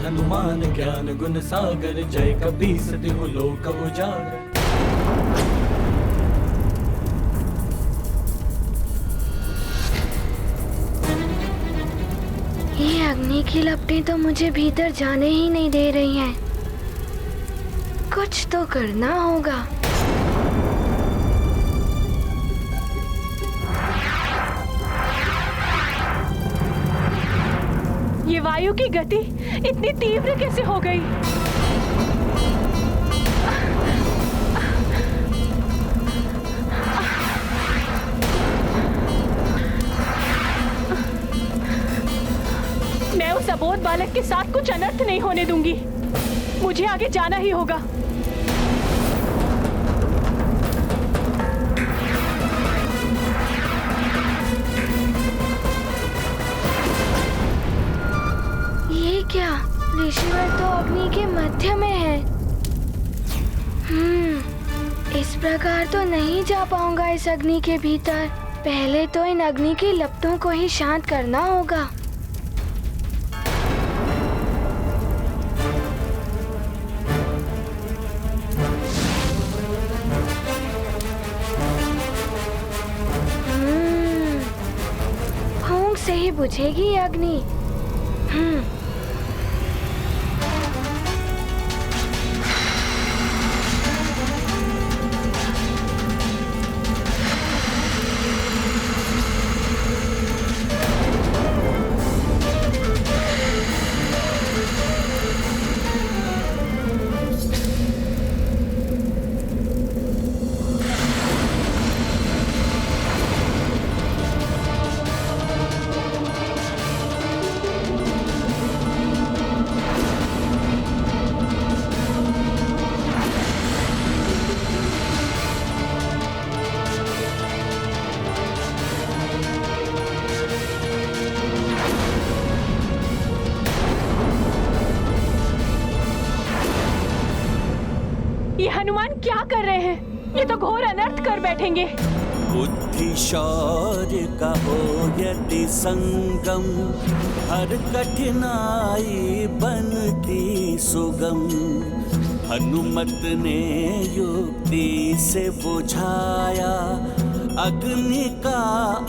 हनुमान ज्ञान गुण सागर, जय कपीस तिहु लोक उजागर। ये अग्नि की लपटें तो मुझे भीतर जाने ही नहीं दे रही हैं। कुछ तो करना होगा। ये वायु की गति इतनी तीव्र कैसे हो गई? मैं उस अबोध बालक के साथ कुछ अनर्थ नहीं होने दूंगी। मुझे आगे जाना ही होगा। ये क्या? ऋषिवर तो अग्नि के मध्य में है। इस प्रकार तो नहीं जा पाऊंगा इस अग्नि के भीतर। पहले तो इन अग्नि की लपटों को ही शांत करना होगा। फूंक से ही बुझेगी अग्नि। ये हनुमान क्या कर रहे हैं? ये तो घोर अनर्थ कर बैठेंगे। बुद्धि शौर्य का हो यदि संगम, हर कठिनाई बनती सुगम। हनुमत ने युक्ति से बुझाया, अग्नि का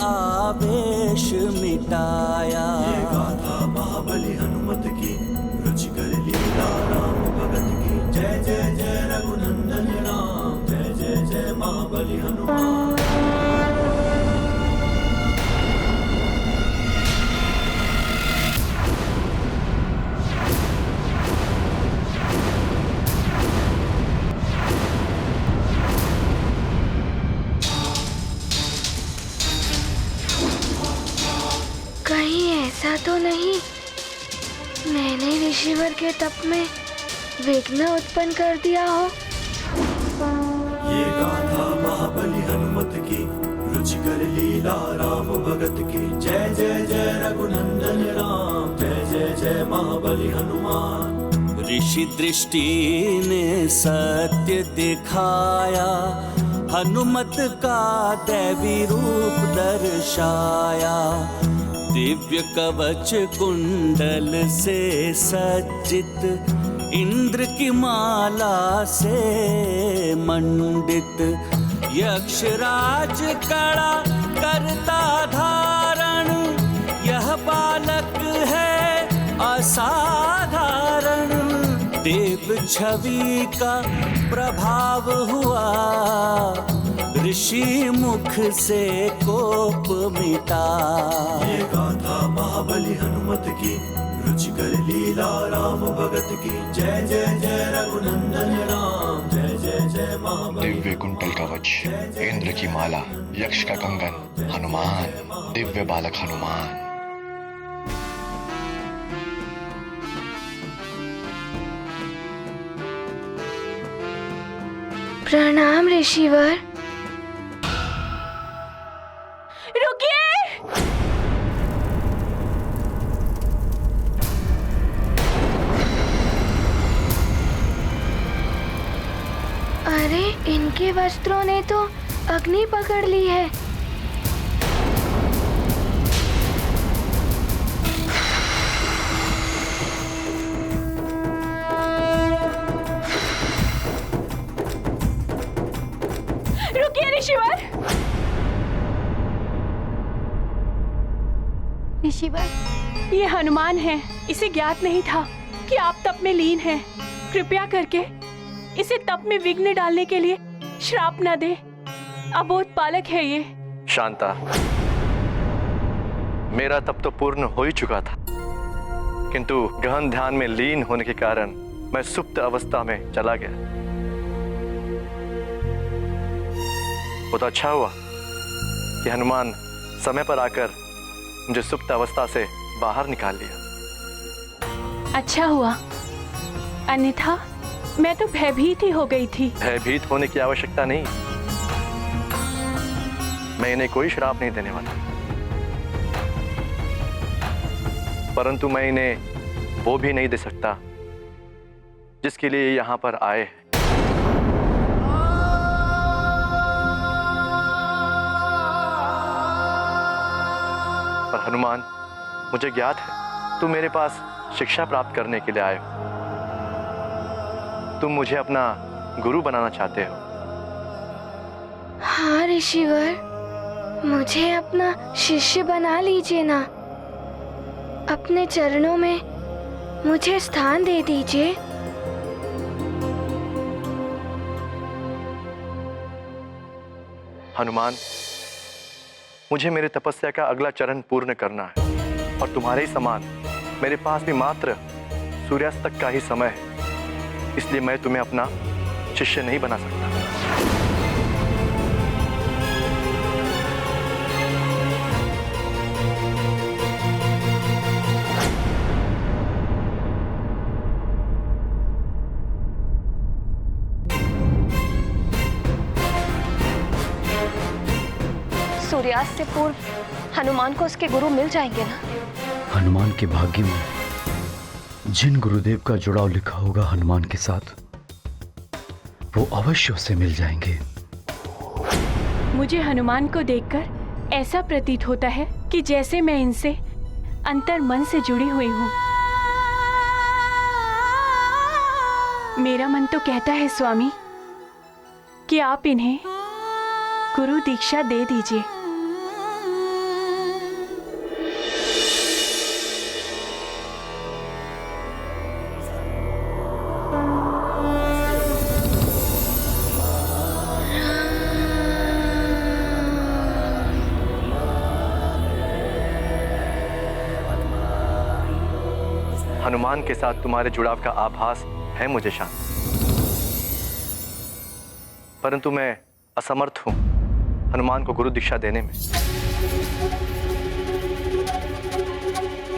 आवेश मिटाया। ये गाथा महाबली हनुमत की, रुचिकर लीला राम भगत की। जय जय जय रघुनंदन राम, जय जय जय महाबली हनुमान। कहीं ऐसा तो नहीं मैंने ऋषिवर के तप में विघ्न उत्पन्न कर दिया हो? ये गाथा महाबली हनुमत की, रुचिकर लीला राम भगत की। जय जय जय रघुनंदन राम, जय जय जय महाबली हनुमान। ऋषि दृष्टि ने सत्य दिखाया, हनुमत का दैवी रूप दर्शाया। दिव्य कवच कुंडल से सज्जित, इंद्र की माला से मंडित। यक्षराज कड़ा करता धारण, यह बालक है असाधारण। देव छवि का प्रभाव हुआ, ऋषि मुख से कोप मिटा। ये गाथा महाबली हनुमत की, रुचिकर लीला राम भगत की। जय जय जय रघुनंदन राम, जय जय जय महाबली। दिव्य कुंडल कवच, इंद्र की माला, यक्ष का कंगन, हनुमान, दिव्य बालक हनुमान। प्रणाम ऋषिवर। रुकिए! अरे इनके वस्त्रों ने तो अग्नि पकड़ ली है। ऋषिवर। ये हनुमान है, इसे ज्ञात नहीं था कि आप तप में लीन हैं। कृपया करके इसे तप में विघ्न डालने के लिए श्राप न दे। अबोध बालक है ये। शांता, मेरा तप तो पूर्ण हो ही चुका था, किंतु गहन ध्यान में लीन होने के कारण मैं सुप्त अवस्था में चला गया। वो तो अच्छा हुआ कि हनुमान समय पर आकर मुझे सुप्त अवस्था से बाहर निकाल लिया। अच्छा हुआ, अन्यथा मैं तो भयभीत ही हो गई थी। भयभीत होने की आवश्यकता नहीं, मैं इन्हें कोई श्राप नहीं देने वाला, परंतु मैं इन्हें वो भी नहीं दे सकता जिसके लिए यहां पर आए हैं। पर हनुमान, मुझे ज्ञात है तुम मेरे पास शिक्षा प्राप्त करने के लिए आए हो। तुम मुझे अपना गुरु बनाना चाहते हो। हाँ ऋषिवर, मुझे अपना शिष्य बना लीजिए ना। अपने चरणों में मुझे स्थान दे दीजिए। हनुमान, मुझे मेरे तपस्या का अगला चरण पूर्ण करना है, और तुम्हारे ही समान मेरे पास भी मात्र सूर्यास्त तक का ही समय है, इसलिए मैं तुम्हें अपना शिष्य नहीं बना सकता। सूर्यास्त से पूर्व हनुमान को उसके गुरु मिल जाएंगे ना? हनुमान के भाग्य में जिन गुरुदेव का जुड़ाव लिखा होगा हनुमान के साथ, वो अवश्य उसे मिल जाएंगे। मुझे हनुमान को देखकर ऐसा प्रतीत होता है कि जैसे मैं इनसे अंतर मन से जुड़ी हुई हूँ। मेरा मन तो कहता है स्वामी कि आप इन्हें गुरु दीक्षा दे दीजिए। हनुमान के साथ तुम्हारे जुड़ाव का आभास है मुझे शांत, परंतु मैं असमर्थ हूं हनुमान को गुरु दीक्षा देने में।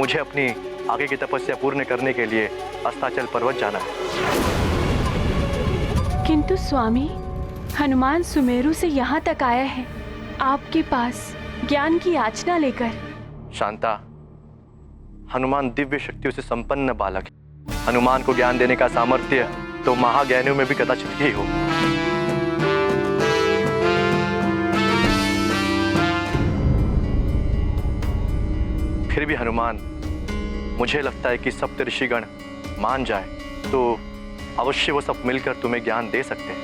मुझे अपनी आगे की तपस्या पूर्ण करने के लिए अस्ताचल पर्वत जाना है। किंतु स्वामी, हनुमान सुमेरु से यहाँ तक आया है आपके पास ज्ञान की याचना लेकर। शांता, हनुमान दिव्य शक्तियों से संपन्न बालक है। हनुमान को ज्ञान देने का सामर्थ्य तो महाज्ञानियों में भी कदाचित ही हो। फिर भी हनुमान, मुझे लगता है कि सप्त ऋषिगण मान जाए तो अवश्य वो सब मिलकर तुम्हें ज्ञान दे सकते हैं।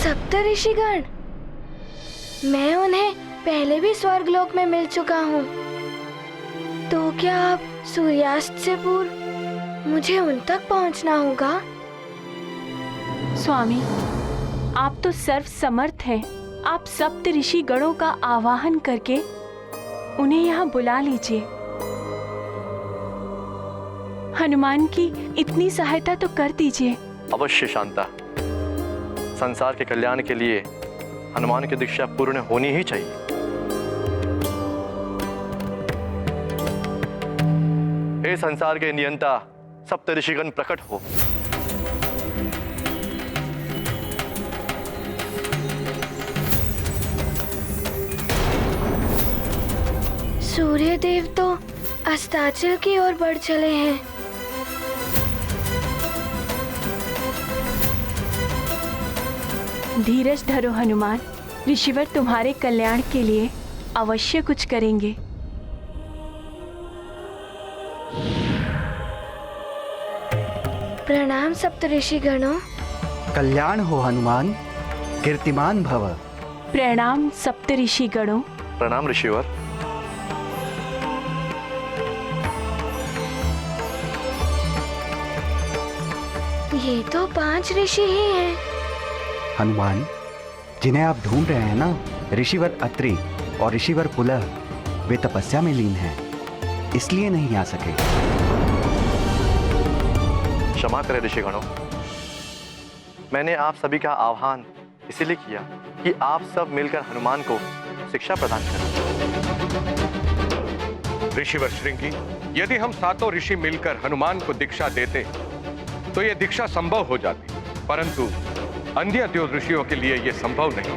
सप्त ऋषिगण? मैं उन्हें पहले भी स्वर्गलोक में मिल चुका हूँ, तो क्या अब सूर्यास्त से पूर्व मुझे उन तक पहुंचना होगा? स्वामी, आप तो सर्व समर्थ हैं। आप सप्त ऋषि गणों का आवाहन करके उन्हें यहाँ बुला लीजिए। हनुमान की इतनी सहायता तो कर दीजिए। अवश्य शांता, संसार के कल्याण के लिए हनुमान की दीक्षा पूर्ण होनी ही चाहिए। हे संसार के नियंता सप्त ऋषिगण प्रकट हो। सूर्य देव तो अस्ताचल की ओर बढ़ चले हैं। धीरज धरो हनुमान, ऋषिवर तुम्हारे कल्याण के लिए अवश्य कुछ करेंगे। प्रणाम सप्त ऋषि गणों। कल्याण हो हनुमान, कीर्तिमान भव। प्रणाम सप्त ऋषि गणों। प्रणाम ऋषिवर। ये तो 5 ऋषि ही हैं। हनुमान, जिन्हें आप ढूंढ रहे हैं ना, ऋषिवर अत्रि और ऋषिवर पुलह, वे तपस्या में लीन हैं, इसलिए नहीं आ सके। क्षमा करें ऋषिगणों, मैंने आप सभी का आह्वान इसीलिए किया कि आप सब मिलकर हनुमान को शिक्षा प्रदान करें। ऋषिवर श्रृंगी, यदि हम सातों ऋषि मिलकर हनुमान को दीक्षा देते तो यह दीक्षा संभव हो जाती, परंतु अन्य दो ऋषियों के लिए यह संभव नहीं।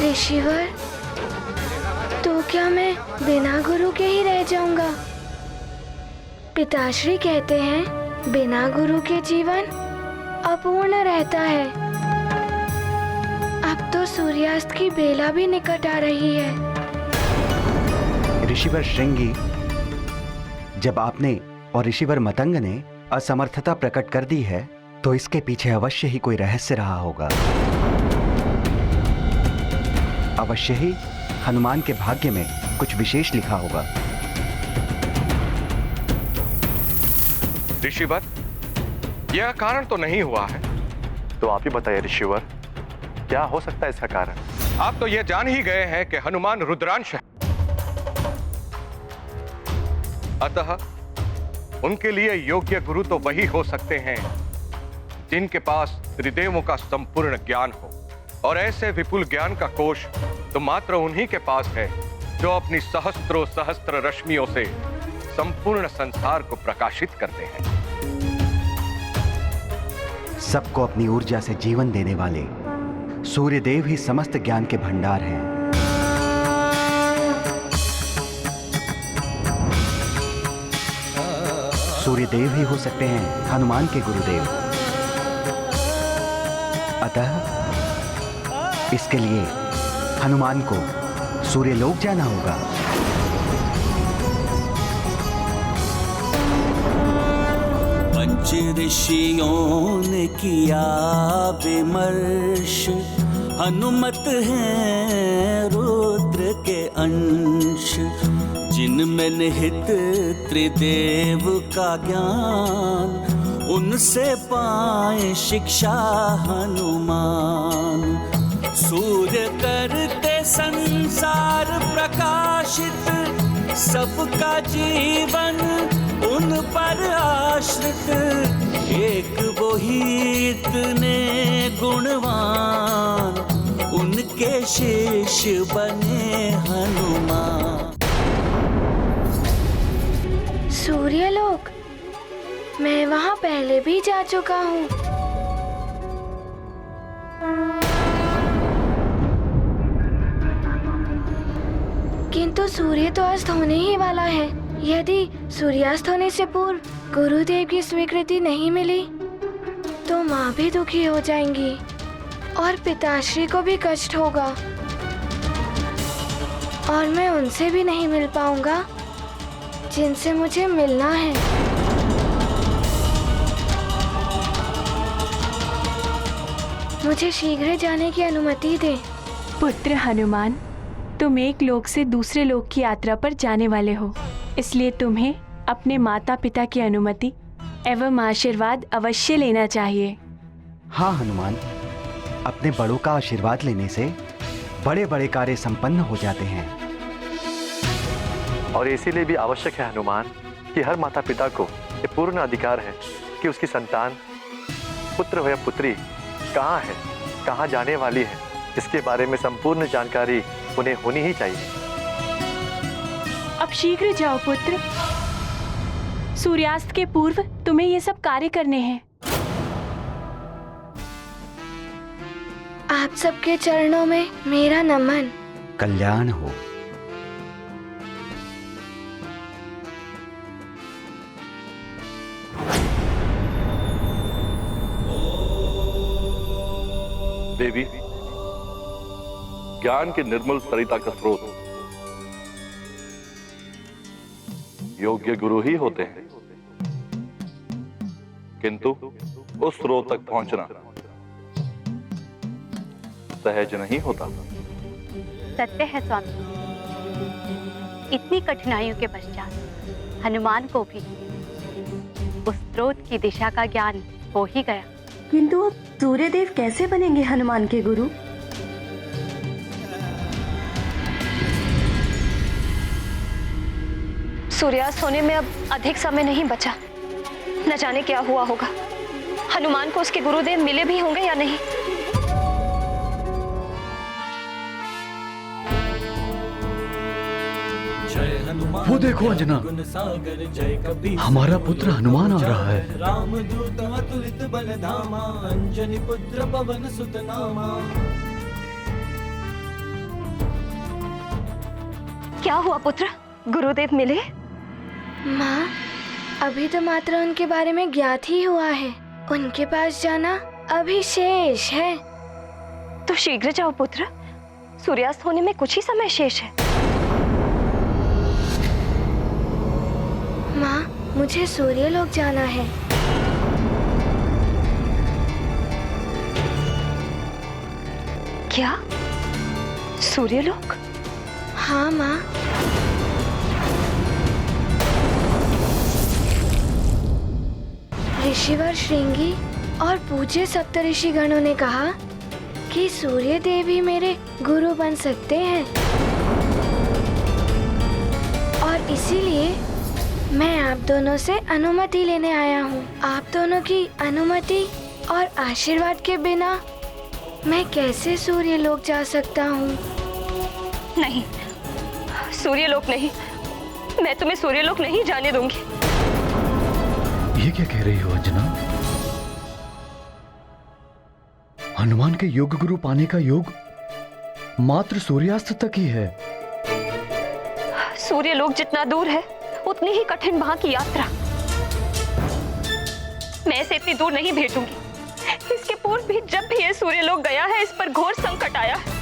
ऋषिवर, तो क्या मैं बिना गुरु के ही रह जाऊंगा? पिताश्री कहते हैं बिना गुरु के जीवन अपूर्ण रहता है। अब तो सूर्यास्त की बेला भी निकट आ रही है। ऋषिवर श्रृंगी, जब आपने और ऋषिवर मतंग ने असमर्थता प्रकट कर दी है, तो इसके पीछे अवश्य ही कोई रहस्य रहा होगा। अवश्य ही हनुमान के भाग्य में कुछ विशेष लिखा होगा। ऋषिवर, यह कारण तो नहीं हुआ है। तो आप ही बताइए ऋषिवर, क्या हो सकता है इसका कारण? आप तो यह जान ही गए हैं कि हनुमान रुद्रांश है, अतः उनके लिए योग्य गुरु तो वही हो सकते हैं जिनके पास त्रिदेवों का संपूर्ण ज्ञान हो, और ऐसे विपुल ज्ञान का कोश तो मात्र उन्हीं के पास है जो अपनी सहस्त्रों सहस्त्र रश्मियों से संपूर्ण संसार को प्रकाशित करते हैं। सबको अपनी ऊर्जा से जीवन देने वाले सूर्यदेव ही समस्त ज्ञान के भंडार हैं। सूर्यदेव ही हो सकते हैं हनुमान के गुरुदेव। अतः इसके लिए हनुमान को सूर्यलोक जाना होगा। पंच ऋषियों ने किया विमर्श, हनुमत हैं रुद्र के अंश, जिनमें निहित त्रिदेव का ज्ञान, उनसे पाए शिक्षा हनुमान। सूर्य करते संसार प्रकाशित, सबका जीवन उन पर आश्रित, एक वो ही इतने गुणवान, उनके शिष्य बने हनुमान। सूर्यलोक, मैं वहां पहले भी जा चुका हूँ। किंतु सूर्य तो अस्त होने ही वाला है। यदि सूर्यास्त होने से पूर्व गुरुदेव की स्वीकृति नहीं मिली तो माँ भी दुखी हो जाएंगी और पिताश्री को भी कष्ट होगा, और मैं उनसे भी नहीं मिल पाऊंगा जिनसे मुझे मिलना है। मुझे शीघ्र जाने की अनुमति दे। पुत्र हनुमान, तुम एक लोक से दूसरे लोक की यात्रा पर जाने वाले हो, इसलिए तुम्हें अपने माता पिता की अनुमति एवं आशीर्वाद अवश्य लेना चाहिए। हाँ हनुमान, अपने बड़ों का आशीर्वाद लेने से बड़े बड़े कार्य संपन्न हो जाते हैं। और इसीलिए भी आवश्यक है हनुमान कि हर माता पिता को ये पूर्ण अधिकार है कि उसकी संतान, पुत्र हो या पुत्री, कहाँ है, कहाँ जाने वाली है, इसके बारे में संपूर्ण जानकारी उन्हें होनी ही चाहिए। अब शीघ्र जाओ पुत्र, सूर्यास्त के पूर्व तुम्हें ये सब कार्य करने हैं। आप सबके चरणों में मेरा नमन। कल्याण हो। देवी, ज्ञान के निर्मल सरिता का स्रोत योग्य गुरु ही होते हैं, किंतु उस स्रोत तक पहुंचना सहज नहीं होता। सत्य है स्वामी। इतनी कठिनाइयों के पश्चात हनुमान को भी उस स्रोत की दिशा का ज्ञान हो ही गया। किंतु अब सूर्यदेव कैसे बनेंगे हनुमान के गुरु? सूर्यास्त होने में अब अधिक समय नहीं बचा। न जाने क्या हुआ होगा। हनुमान को उसके गुरुदेव मिले भी होंगे या नहीं। वो देखो अंजना, हमारा पुत्र हनुमान आ रहा है। रामदूत अतुलित बलधामा, अंजनी पुत्र पवन सुत नामा। क्या हुआ पुत्र, गुरुदेव मिले? माँ, अभी तो मात्र उनके बारे में ज्ञात ही हुआ है। उनके पास जाना अभी शेष है। तो शीघ्र जाओ पुत्र, सूर्यास्त होने में कुछ ही समय शेष है। माँ, मुझे सूर्यलोक जाना है। क्या? सूर्यलोक? हाँ माँ। ऋषिवर श्रृंगी और पूज्य सप्तऋषि गणों ने कहा कि सूर्य देव ही मेरे गुरु बन सकते हैं, और इसीलिए मैं आप दोनों से अनुमति लेने आया हूँ। आप दोनों की अनुमति और आशीर्वाद के बिना मैं कैसे सूर्यलोक जा सकता हूँ? नहीं, सूर्यलोक नहीं। मैं तुम्हें सूर्यलोक नहीं जाने दूंगी। ये क्या कह रही हो अंजना? हनुमान के योग गुरु पाने का योग मात्र सूर्यास्त तक ही है। सूर्यलोक जितना दूर है उतनी ही कठिन वहां की यात्रा। मैं इसे इतनी दूर नहीं भेजूंगी। इसके पूर्व भी जब भी ये सूर्यलोक गया है, इस पर घोर संकट आया है।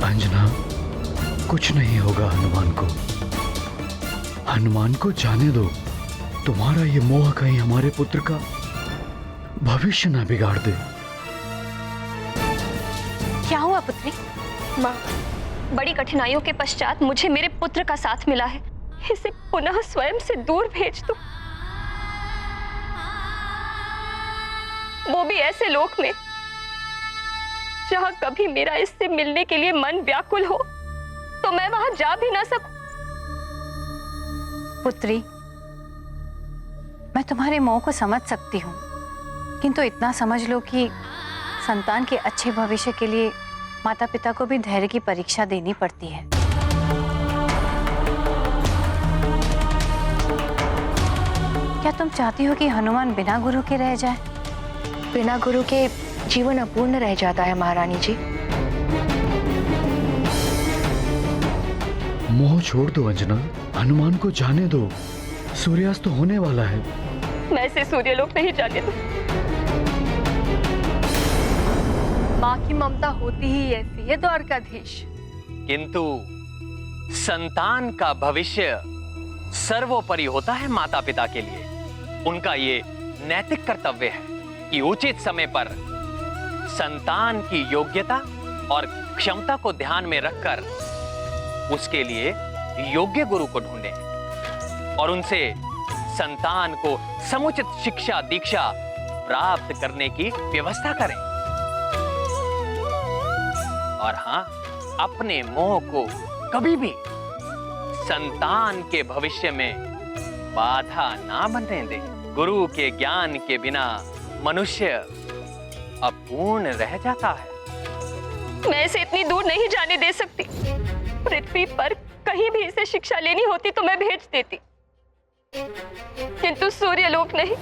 अंजना, कुछ नहीं होगा हनुमान को। हनुमान को जाने दो। तुम्हारा ये मोह कहीं हमारे पुत्र का भविष्य ना बिगाड़ दे। क्या हुआ पुत्री? माँ, बड़ी कठिनाइयों के पश्चात मुझे मेरे पुत्र का साथ मिला है। इसे पुनः स्वयं से दूर भेज दो, वो भी ऐसे लोक में जहाँ कभी मेरा इससे मिलने के लिए मन व्याकुल हो तो मैं वहां जा भी ना सकूं। पुत्री, मैं तुम्हारे मोह को समझ सकती हूँ, किंतु इतना समझ लो कि संतान के अच्छे भविष्य के लिए माता पिता को भी धैर्य की परीक्षा देनी पड़ती है। क्या तुम चाहती हो कि हनुमान बिना गुरु के रह जाए? बिना गुरु के जीवन अपूर्ण रह जाता है महारानी जी। मोह छोड़ दो अंजना, हनुमान को जाने दो। सूर्यास्त तो होने वाला है। मैं इसे सूर्यलोक नहीं जाने दूं। माँ की ममता होती ही ऐसी है द्वारकाधीश। किंतु संतान का भविष्य सर्वोपरि होता है माता पिता के लिए। उनका ये नैतिक कर्तव्य है कि उचित समय पर संतान की योग्यता और क्षमता को ध्यान में रखकर उसके लिए योग्य गुरु को ढूंढें और उनसे संतान को समुचित शिक्षा दीक्षा प्राप्त करने की व्यवस्था करें। और हां, अपने मोह को कभी भी संतान के भविष्य में बाधा ना बनने दें। गुरु के ज्ञान के बिना मनुष्य अपूर्ण रह जाता है। मैं इसे इतनी दूर नहीं जाने दे सकती। पृथ्वी पर कहीं भी इसे शिक्षा लेनी होती तो मैं भेज देती, किंतु सूर्यलोक नहीं।